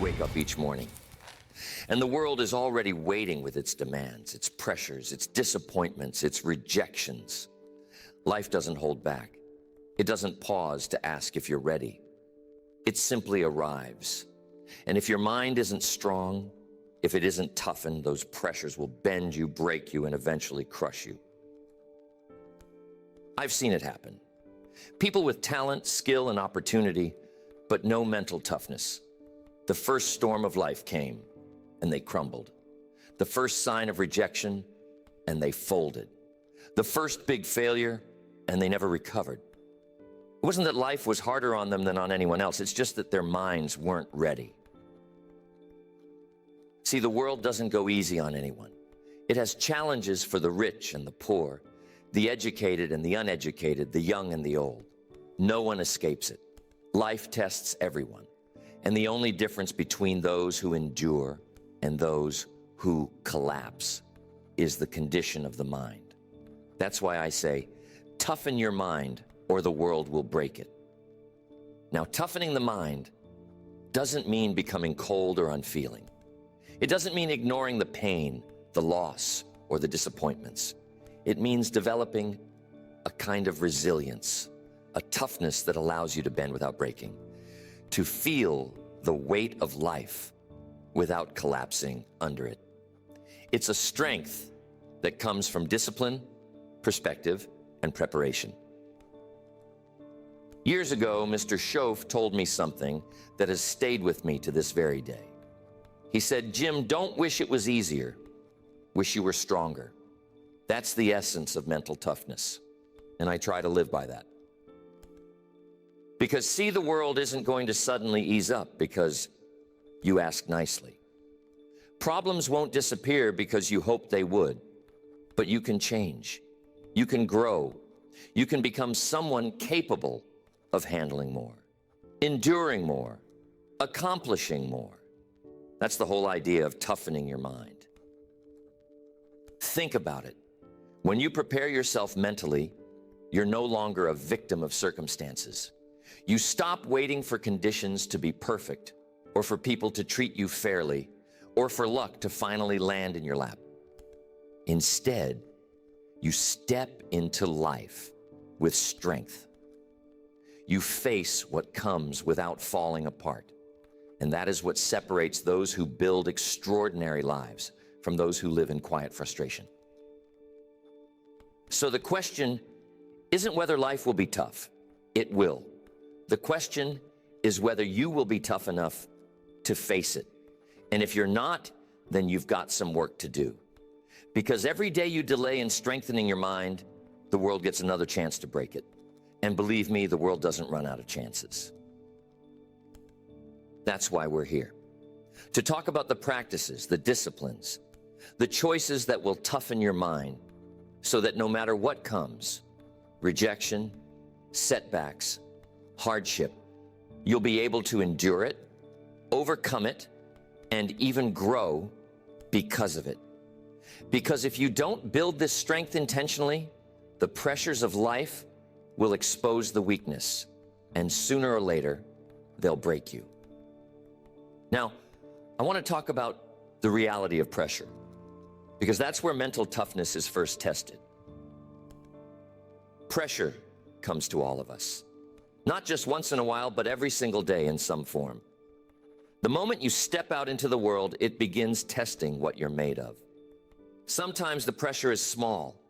wake up each morning. And the world is already waiting with its demands, its pressures, its disappointments, its rejections. Life doesn't hold back. It doesn't pause to ask if you're ready. It simply arrives. And if your mind isn't strong, if it isn't toughened, those pressures will bend you, break you, and eventually crush you. I've seen it happen. People with talent, skill, and opportunity, but no mental toughness. The first storm of life came, and they crumbled. The first sign of rejection, and they folded. The first big failure, and they never recovered. It wasn't that life was harder on them than on anyone else. It's just that their minds weren't ready. See, the world doesn't go easy on anyone. It has challenges for the rich and the poor, the educated and the uneducated, the young and the old. No one escapes it. Life tests everyone. And the only difference between those who endure and those who collapse is the condition of the mind. That's why I say, toughen your mind or the world will break it. Now, toughening the mind doesn't mean becoming cold or unfeeling. It doesn't mean ignoring the pain, the loss, or the disappointments. It means developing a kind of resilience, a toughness that allows you to bend without breaking, to feel the weight of life without collapsing under it. It's a strength that comes from discipline, perspective, and preparation. Years ago, Mr. Schoaf told me something that has stayed with me to this very day. He said, "Jim, don't wish it was easier. Wish you were stronger." That's the essence of mental toughness, and I try to live by that. Because see, the world isn't going to suddenly ease up because you ask nicely. Problems won't disappear because you hoped they would, but you can change. You can grow. You can become someone capable of handling more, enduring more, accomplishing more. That's the whole idea of toughening your mind. Think about it. When you prepare yourself mentally, you're no longer a victim of circumstances. You stop waiting for conditions to be perfect, or for people to treat you fairly, or for luck to finally land in your lap. Instead, you step into life with strength. You face what comes without falling apart. And that is what separates those who build extraordinary lives from those who live in quiet frustration. So the question isn't whether life will be tough. It will. The question is whether you will be tough enough to face it. And if you're not, then you've got some work to do. Because every day you delay in strengthening your mind, the world gets another chance to break it. And believe me, the world doesn't run out of chances. That's why we're here. To talk about the practices, the disciplines, the choices that will toughen your mind so that no matter what comes, rejection, setbacks, hardship, you'll be able to endure it, overcome it, and even grow because of it. Because if you don't build this strength intentionally, the pressures of life will expose the weakness, and sooner or later, they'll break you. Now, I want to talk about the reality of pressure, because that's where mental toughness is first tested. Pressure comes to all of us, not just once in a while, but every single day in some form. The moment you step out into the world, it begins testing what you're made of. Sometimes the pressure is small,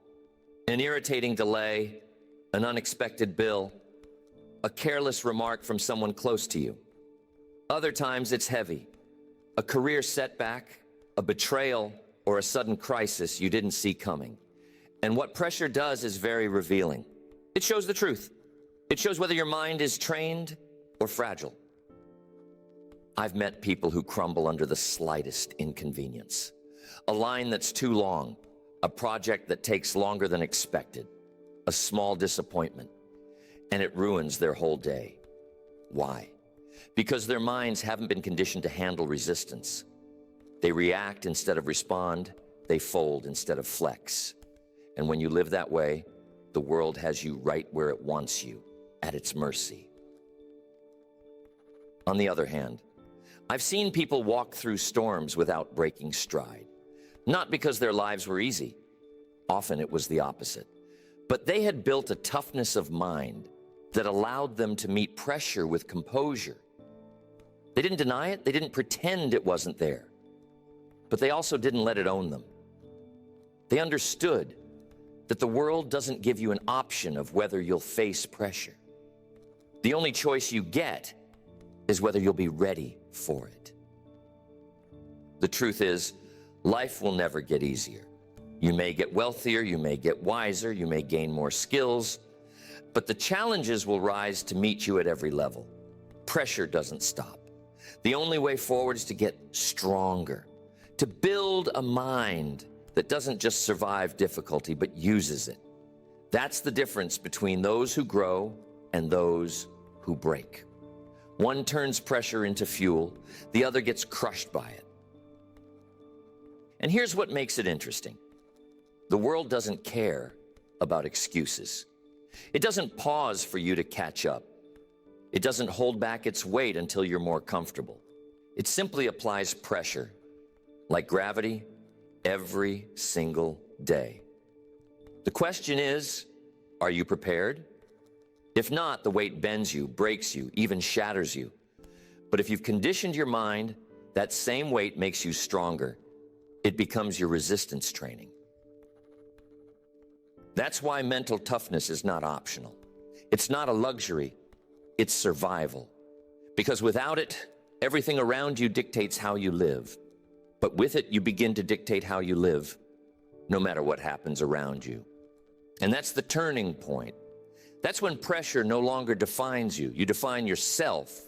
an irritating delay, an unexpected bill, a careless remark from someone close to you. Other times it's heavy, a career setback, a betrayal, or a sudden crisis you didn't see coming. And what pressure does is very revealing. It shows the truth. It shows whether your mind is trained or fragile. I've met people who crumble under the slightest inconvenience. A line that's too long, a project that takes longer than expected, a small disappointment, and it ruins their whole day. Why? Because their minds haven't been conditioned to handle resistance. They react instead of respond. They fold instead of flex. And when you live that way, the world has you right where it wants you, at its mercy. On the other hand, I've seen people walk through storms without breaking stride. Not because their lives were easy. Often it was the opposite. But they had built a toughness of mind that allowed them to meet pressure with composure. They didn't deny it. They didn't pretend it wasn't there. But they also didn't let it own them. They understood that the world doesn't give you an option of whether you'll face pressure. The only choice you get is whether you'll be ready for it. The truth is, life will never get easier. You may get wealthier, you may get wiser, you may gain more skills, but the challenges will rise to meet you at every level. Pressure doesn't stop. The only way forward is to get stronger, to build a mind that doesn't just survive difficulty, but uses it. That's the difference between those who grow and those who break. One turns pressure into fuel, the other gets crushed by it. And here's what makes it interesting. The world doesn't care about excuses. It doesn't pause for you to catch up. It doesn't hold back its weight until you're more comfortable. It simply applies pressure, like gravity, every single day. The question is, are you prepared? If not, the weight bends you, breaks you, even shatters you. But if you've conditioned your mind, that same weight makes you stronger. It becomes your resistance training. That's why mental toughness is not optional. It's not a luxury, it's survival. Because without it, everything around you dictates how you live. But with it, you begin to dictate how you live, no matter what happens around you. And that's the turning point. That's when pressure no longer defines you. You define yourself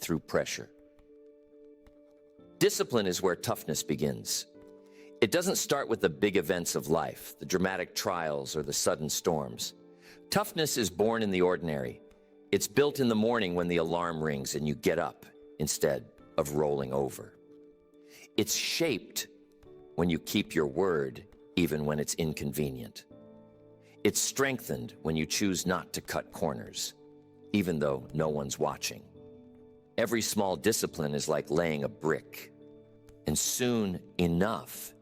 through pressure. Discipline is where toughness begins. It doesn't start with the big events of life, the dramatic trials or the sudden storms. Toughness is born in the ordinary. It's built in the morning when the alarm rings and you get up instead of rolling over. It's shaped when you keep your word, even when it's inconvenient. It's strengthened when you choose not to cut corners, even though no one's watching. Every small discipline is like laying a brick, and soon enough,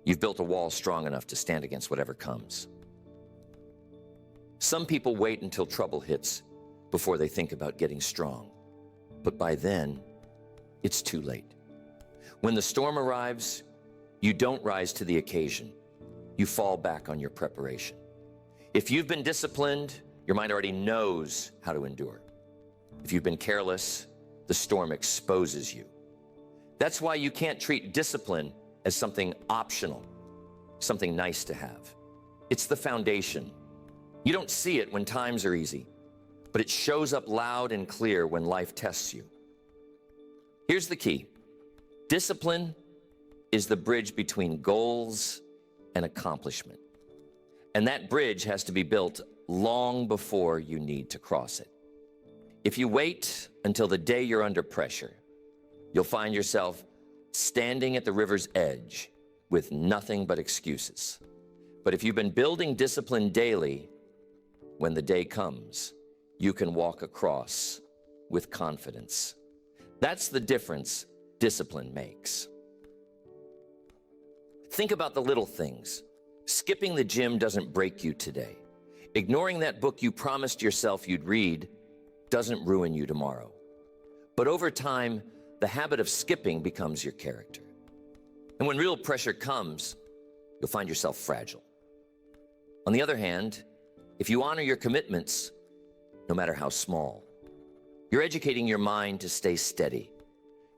you've built a wall strong enough to stand against whatever comes. Some people wait until trouble hits before they think about getting strong, but by then, it's too late. When the storm arrives, you don't rise to the occasion. You fall back on your preparation. If you've been disciplined, your mind already knows how to endure. If you've been careless, the storm exposes you. That's why you can't treat discipline as something optional, something nice to have. It's the foundation. You don't see it when times are easy, but it shows up loud and clear when life tests you. Here's the key. Discipline is the bridge between goals and accomplishment. And that bridge has to be built long before you need to cross it. If you wait until the day you're under pressure, you'll find yourself standing at the river's edge with nothing but excuses. But if you've been building discipline daily, when the day comes, you can walk across with confidence. That's the difference discipline makes. Think about the little things. Skipping the gym doesn't break you today. Ignoring that book you promised yourself you'd read doesn't ruin you tomorrow. But over time, the habit of skipping becomes your character. And when real pressure comes, you'll find yourself fragile. On the other hand, if you honor your commitments, no matter how small, you're educating your mind to stay steady.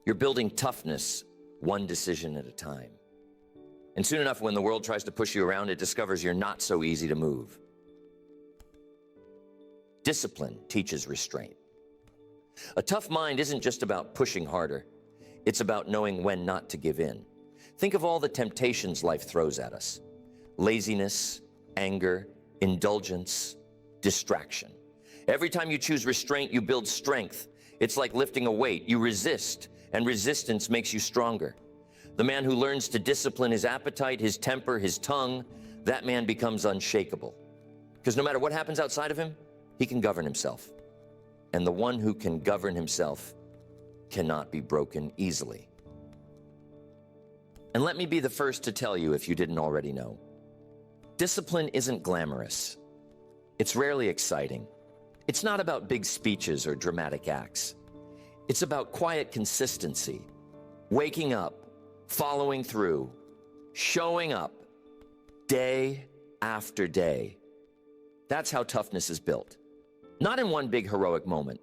You're building toughness one decision at a time. And soon enough, when the world tries to push you around, it discovers you're not so easy to move. Discipline teaches restraint. A tough mind isn't just about pushing harder. It's about knowing when not to give in. Think of all the temptations life throws at us. Laziness, anger, indulgence, distraction. Every time you choose restraint, you build strength. It's like lifting a weight. You resist, and resistance makes you stronger. The man who learns to discipline his appetite, his temper, his tongue, that man becomes unshakable. Because no matter what happens outside of him, he can govern himself. And the one who can govern himself cannot be broken easily. And let me be the first to tell you, if you didn't already know, discipline isn't glamorous. It's rarely exciting. It's not about big speeches or dramatic acts. It's about quiet consistency, waking up, following through, showing up day after day. That's how toughness is built. Not in one big heroic moment,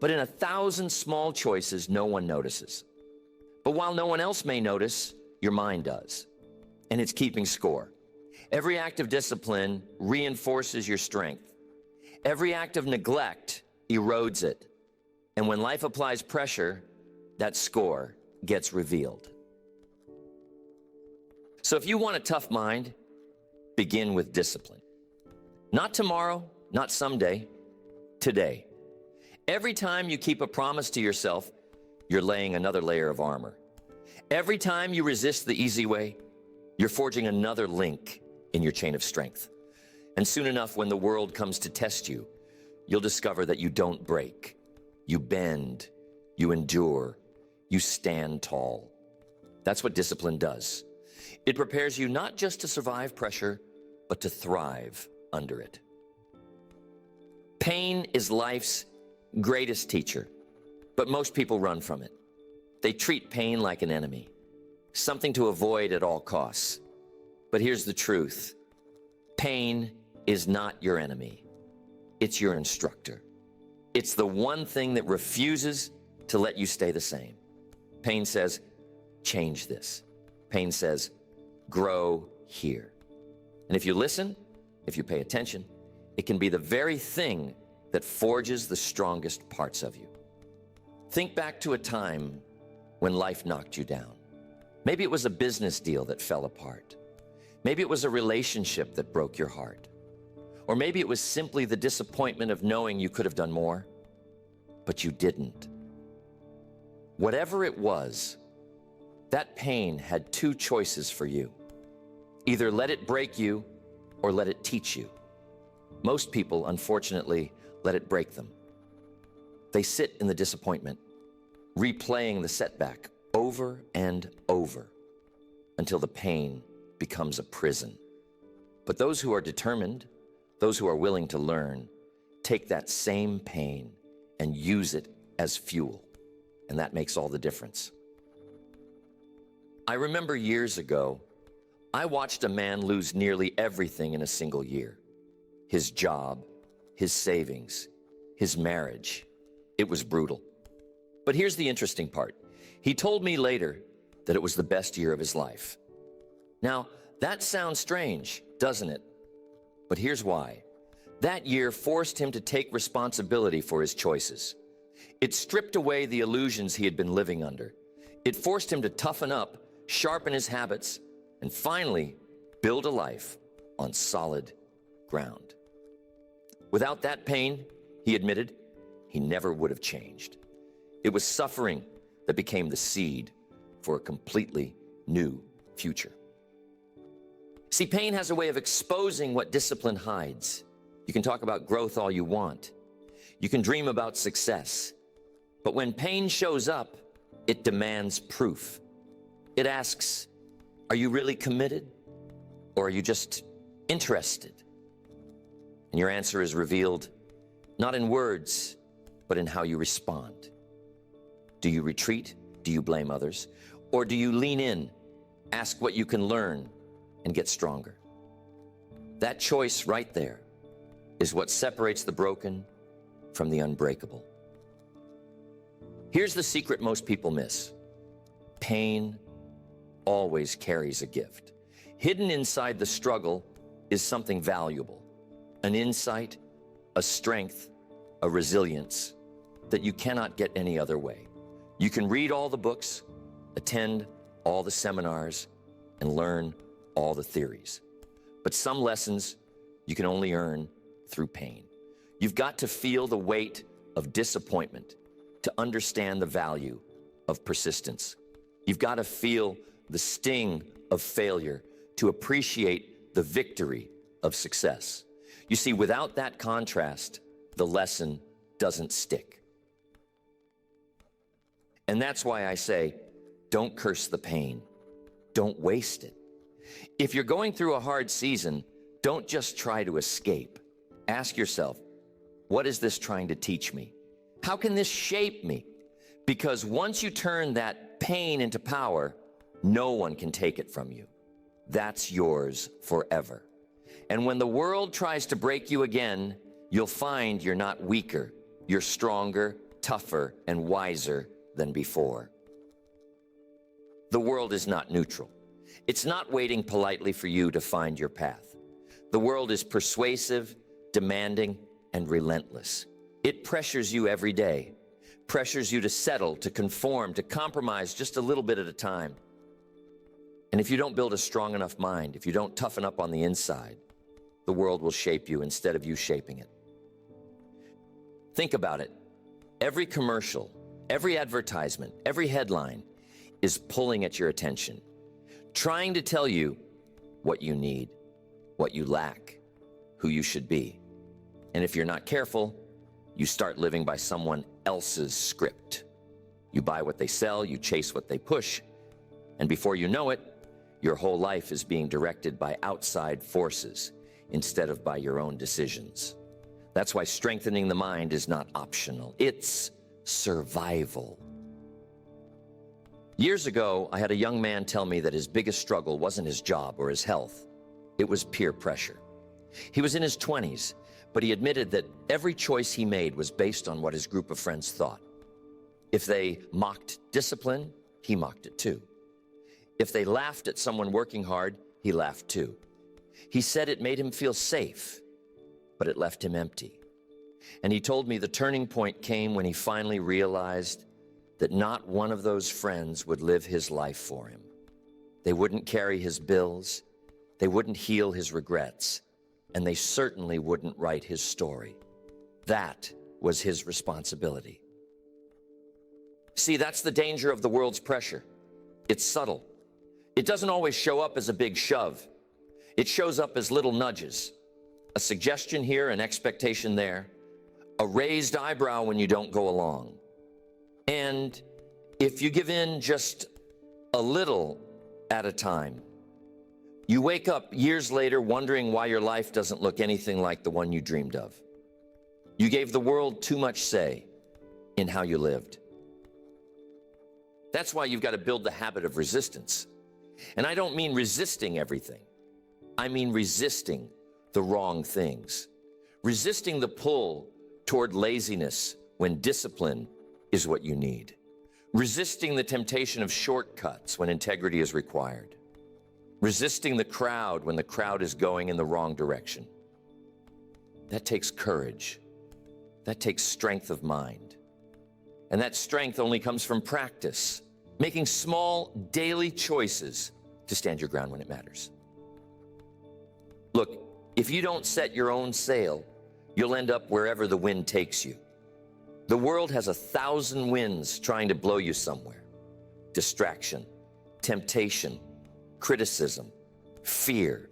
but in 1,000 small choices no one notices. But while no one else may notice, your mind does, and it's keeping score. Every act of discipline reinforces your strength. Every act of neglect erodes it. And when life applies pressure, that score gets revealed. So if you want a tough mind, begin with discipline. Not tomorrow, not someday, today. Every time you keep a promise to yourself, you're laying another layer of armor. Every time you resist the easy way, you're forging another link in your chain of strength. And soon enough, when the world comes to test you, you'll discover that you don't break. You bend, you endure, you stand tall. That's what discipline does. It prepares you not just to survive pressure, but to thrive under it. Pain is life's greatest teacher, but most people run from it. They treat pain like an enemy, something to avoid at all costs. But here's the truth. Pain is not your enemy. It's your instructor. It's the one thing that refuses to let you stay the same. Pain says, change this. Pain says, grow here. And if you listen, if you pay attention, it can be the very thing that forges the strongest parts of you. Think back to a time when life knocked you down. Maybe it was a business deal that fell apart. Maybe it was a relationship that broke your heart. Or maybe it was simply the disappointment of knowing you could have done more, but you didn't. Whatever it was, that pain had two choices for you. Either let it break you or let it teach you. Most people, unfortunately, let it break them. They sit in the disappointment, replaying the setback over and over until the pain becomes a prison. But those who are determined, those who are willing to learn, take that same pain and use it as fuel. And that makes all the difference. I remember years ago, I watched a man lose nearly everything in a single year. His job, his savings, his marriage. It was brutal. But here's the interesting part. He told me later that it was the best year of his life. Now, that sounds strange, doesn't it? But here's why. That year forced him to take responsibility for his choices. It stripped away the illusions he had been living under. It forced him to toughen up, sharpen his habits, and finally build a life on solid ground. Without that pain, he admitted, he never would have changed. It was suffering that became the seed for a completely new future. See, pain has a way of exposing what discipline hides. You can talk about growth all you want. You can dream about success. But when pain shows up, it demands proof. It asks, are you really committed? Or are you just interested? And your answer is revealed not in words, but in how you respond. Do you retreat? Do you blame others? Or do you lean in, ask what you can learn, and get stronger? That choice right there is what separates the broken from the unbreakable. Here's the secret most people miss. Pain always carries a gift. Hidden inside the struggle is something valuable, an insight, a strength, a resilience that you cannot get any other way. You can read all the books, attend all the seminars, and learn all the theories. But some lessons you can only earn through pain. You've got to feel the weight of disappointment to understand the value of persistence. You've got to feel the sting of failure to appreciate the victory of success. You see, without that contrast, the lesson doesn't stick. And that's why I say, don't curse the pain. Don't waste it. If you're going through a hard season, don't just try to escape. Ask yourself, what is this trying to teach me? How can this shape me? Because once you turn that pain into power, no one can take it from you. That's yours forever. And when the world tries to break you again, you'll find you're not weaker. You're stronger, tougher, and wiser than before. The world is not neutral. It's not waiting politely for you to find your path. The world is persuasive, demanding, and relentless. It pressures you every day, pressures you to settle, to conform, to compromise just a little bit at a time. And if you don't build a strong enough mind, if you don't toughen up on the inside, the world will shape you instead of you shaping it. Think about it. Every commercial, every advertisement, every headline is pulling at your attention, trying to tell you what you need, what you lack, who you should be. And if you're not careful, you start living by someone else's script. You buy what they sell, you chase what they push, and before you know it, your whole life is being directed by outside forces instead of by your own decisions. That's why strengthening the mind is not optional. It's survival. Years ago, I had a young man tell me that his biggest struggle wasn't his job or his health. It was peer pressure. He was in his 20s, but he admitted that every choice he made was based on what his group of friends thought. If they mocked discipline, he mocked it too. If they laughed at someone working hard, he laughed too. He said it made him feel safe, but it left him empty. And he told me the turning point came when he finally realized that not one of those friends would live his life for him. They wouldn't carry his bills, they wouldn't heal his regrets, and they certainly wouldn't write his story. That was his responsibility. See, that's the danger of the world's pressure. It's subtle. It doesn't always show up as a big shove. It shows up as little nudges. A suggestion here, an expectation there, a raised eyebrow when you don't go along. And if you give in just a little at a time, you wake up years later wondering why your life doesn't look anything like the one you dreamed of. You gave the world too much say in how you lived. That's why you've got to build the habit of resistance. And I don't mean resisting everything. I mean resisting the wrong things. Resisting the pull toward laziness when discipline is what you need. Resisting the temptation of shortcuts when integrity is required. Resisting the crowd when the crowd is going in the wrong direction. That takes courage. That takes strength of mind. And that strength only comes from practice, making small daily choices to stand your ground when it matters. Look, if you don't set your own sail, you'll end up wherever the wind takes you. The world has 1,000 winds trying to blow you somewhere. Distraction, temptation, criticism, fear.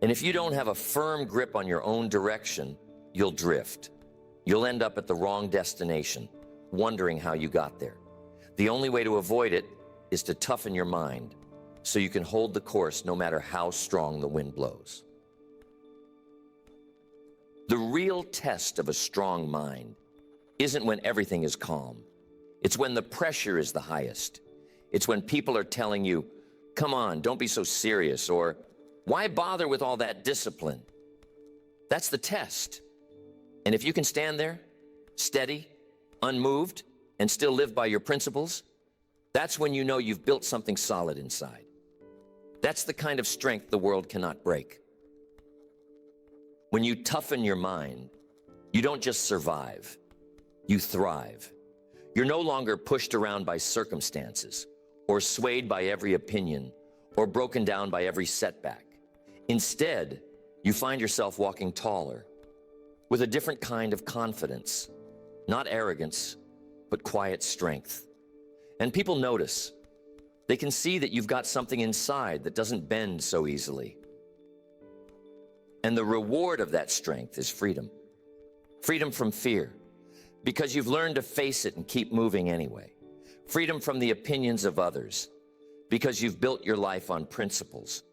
And if you don't have a firm grip on your own direction, you'll drift. You'll end up at the wrong destination, wondering how you got there. The only way to avoid it is to toughen your mind so you can hold the course no matter how strong the wind blows. The real test of a strong mind isn't when everything is calm. It's when the pressure is the highest. It's when people are telling you, come on, don't be so serious, or why bother with all that discipline? That's the test. And if you can stand there, steady, unmoved, and still live by your principles, that's when you know you've built something solid inside. That's the kind of strength the world cannot break. When you toughen your mind, you don't just survive, you thrive. You're no longer pushed around by circumstances, or swayed by every opinion, or broken down by every setback. Instead, you find yourself walking taller, with a different kind of confidence, not arrogance, but quiet strength. And people notice. They can see that you've got something inside that doesn't bend so easily. And the reward of that strength is freedom. Freedom from fear, because you've learned to face it and keep moving anyway. Freedom from the opinions of others, because you've built your life on principles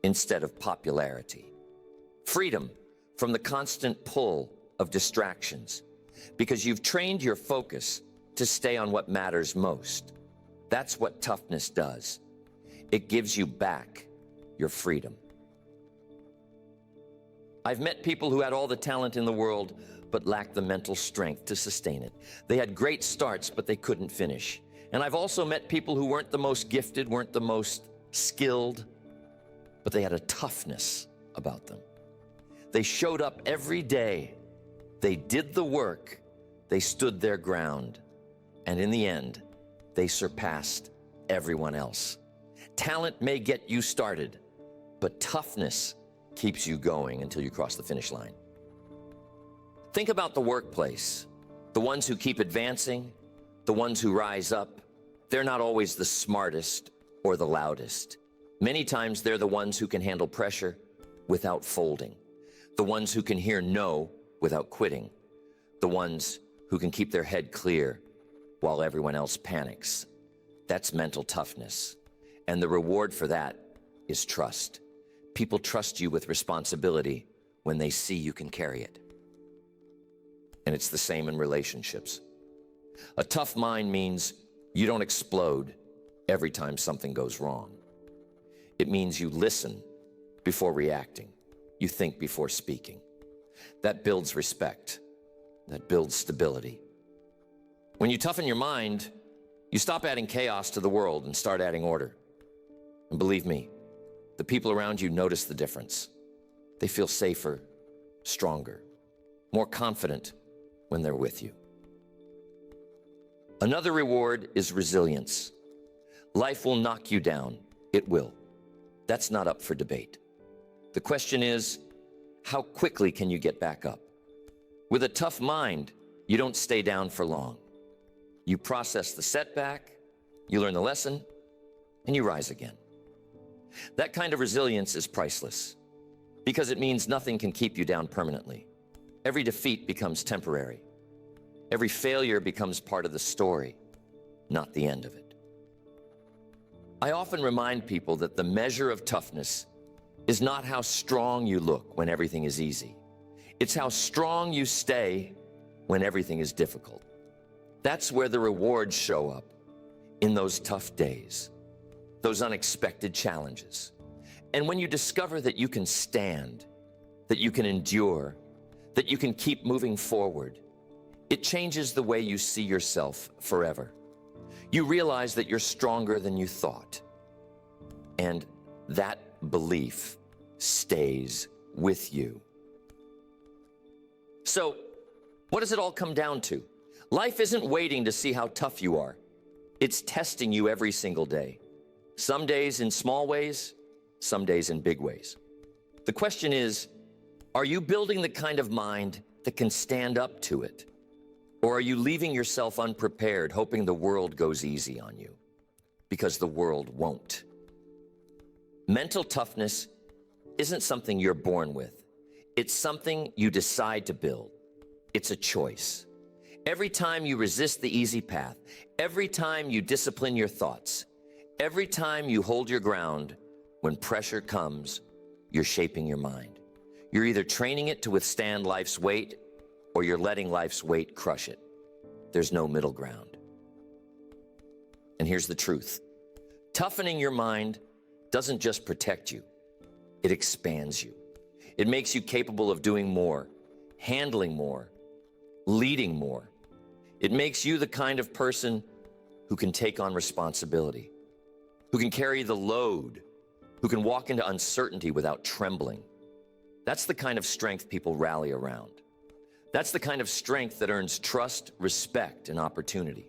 instead of popularity. Freedom from the constant pull of distractions, because you've trained your focus to stay on what matters most. That's what toughness does. It gives you back your freedom. I've met people who had all the talent in the world, but lacked the mental strength to sustain it. They had great starts, but they couldn't finish. And I've also met people who weren't the most gifted, weren't the most skilled, but they had a toughness about them. They showed up every day. They did the work. They stood their ground. And in the end, they surpassed everyone else. Talent may get you started, but toughness keeps you going until you cross the finish line. Think about the workplace. The ones who keep advancing, the ones who rise up, they're not always the smartest or the loudest. Many times they're the ones who can handle pressure without folding, the ones who can hear no without quitting, the ones who can keep their head clear while everyone else panics. That's mental toughness. And the reward for that is trust. People trust you with responsibility when they see you can carry it. And it's the same in relationships. A tough mind means you don't explode every time something goes wrong. It means you listen before reacting. You think before speaking. That builds respect. That builds stability. When you toughen your mind, you stop adding chaos to the world and start adding order. And believe me, the people around you notice the difference. They feel safer, stronger, more confident when they're with you. Another reward is resilience. Life will knock you down. It will. That's not up for debate. The question is, how quickly can you get back up? With a tough mind, you don't stay down for long. You process the setback, you learn the lesson, and you rise again. That kind of resilience is priceless because it means nothing can keep you down permanently. Every defeat becomes temporary. Every failure becomes part of the story, not the end of it. I often remind people that the measure of toughness is not how strong you look when everything is easy. It's how strong you stay when everything is difficult. That's where the rewards show up, in those tough days, those unexpected challenges. And when you discover that you can stand, that you can endure, that you can keep moving forward, it changes the way you see yourself forever. You realize that you're stronger than you thought. And that belief stays with you. So, what does it all come down to? Life isn't waiting to see how tough you are. It's testing you every single day. Some days in small ways, some days in big ways. The question is, are you building the kind of mind that can stand up to it? Or are you leaving yourself unprepared, hoping the world goes easy on you? Because the world won't. Mental toughness isn't something you're born with. It's something you decide to build. It's a choice. Every time you resist the easy path, every time you discipline your thoughts, every time you hold your ground, when pressure comes, you're shaping your mind. You're either training it to withstand life's weight, or you're letting life's weight crush it. There's no middle ground. And here's the truth. Toughening your mind doesn't just protect you, it expands you. It makes you capable of doing more, handling more, leading more. It makes you the kind of person who can take on responsibility, who can carry the load, who can walk into uncertainty without trembling. That's the kind of strength people rally around. That's the kind of strength that earns trust, respect, and opportunity.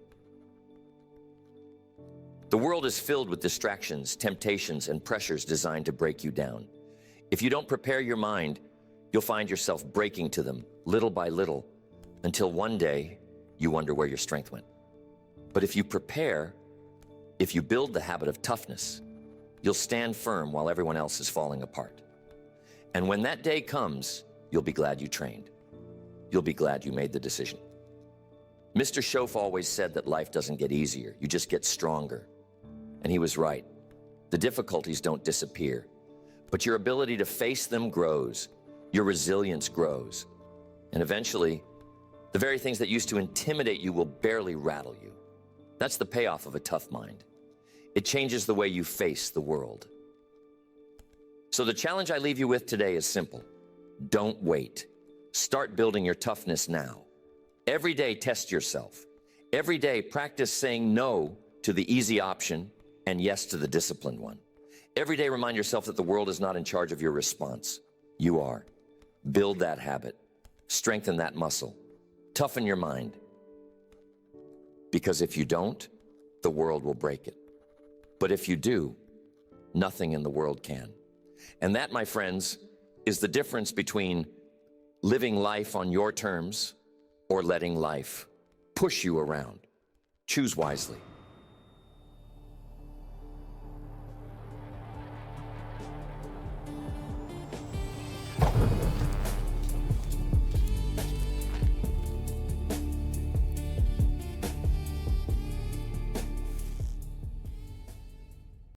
The world is filled with distractions, temptations, and pressures designed to break you down. If you don't prepare your mind, you'll find yourself breaking to them little by little until one day you wonder where your strength went. But if you prepare, if you build the habit of toughness, you'll stand firm while everyone else is falling apart. And when that day comes, you'll be glad you trained. You'll be glad you made the decision. Mr. Schoaf always said that life doesn't get easier, you just get stronger. And he was right. The difficulties don't disappear, but your ability to face them grows, your resilience grows, and eventually, the very things that used to intimidate you will barely rattle you. That's the payoff of a tough mind. It changes the way you face the world. So the challenge I leave you with today is simple. Don't wait. Start building your toughness now. Every day, test yourself. Every day, practice saying no to the easy option and yes to the disciplined one. Every day, remind yourself that the world is not in charge of your response. You are. Build that habit. Strengthen that muscle. Toughen your mind. Because if you don't, the world will break it. But if you do, nothing in the world can. And that, my friends, is the difference between living life on your terms or letting life push you around. Choose wisely.